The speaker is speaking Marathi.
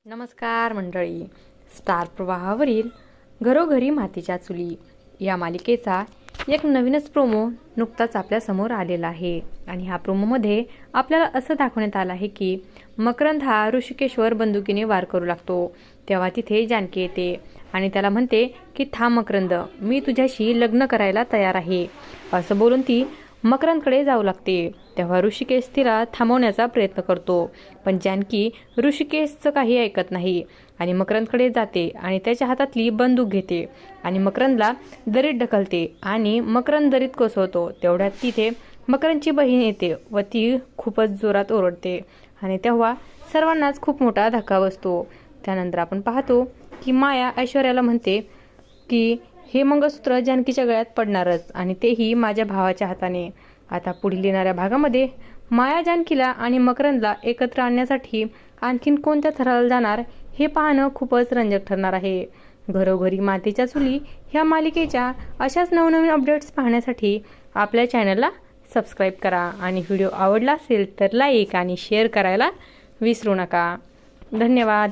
नमस्कार मंडळी. स्टार प्रवाहावरील घरोघरी मातीच्या चुली या मालिकेचा एक नवीनच प्रोमो नुकताच आपल्यासमोर आलेला आहे. आणि ह्या प्रोमोमध्ये आपल्याला असं दाखवण्यात आलं आहे की मकरंद हा ऋषिकेशवर बंदुकीने वार करू लागतो. तेव्हा तिथे जानकी येते आणि त्याला म्हणते की थांब मकरंद, मी तुझ्याशी लग्न करायला तयार आहे. असं बोलून ती मकरंदकडे जाऊ लागते. तेव्हा ऋषिकेश तिला थांबवण्याचा प्रयत्न करतो, पण जानकी ऋषिकेशचं काही ऐकत नाही आणि मकरंदकडे जाते आणि त्याच्या हातातली बंदूक घेते आणि मकरंदला दरीत ढकलते आणि मकरंद दरीत कोसळतो. तेवढ्यात तिथे मकरंदची बहीण येते व ती खूपच जोरात ओरडते आणि तेव्हा सर्वांनाच खूप मोठा धक्का बसतो. त्यानंतर आपण पाहतो की माया ऐश्वर्याला म्हणते की हे मंगळसूत्र जानकीच्या गळ्यात पडणारच आणि तेही माझ्या भावाच्या हाताने. आता पुढील येणाऱ्या भागामध्ये माया जानकीला आणि मकरंदला एकत्र आणण्यासाठी आणखीन कोणत्या थराला जाणार हे पाहणं खूपच रंजक ठरणार आहे. घरोघरी मातीच्या चुली ह्या मालिकेच्या अशाच नवनवीन अपडेट्स पाहण्यासाठी आपल्या चॅनलला सबस्क्राईब करा आणि व्हिडिओ आवडला असेल तर लाईक आणि शेअर करायला विसरू नका. धन्यवाद.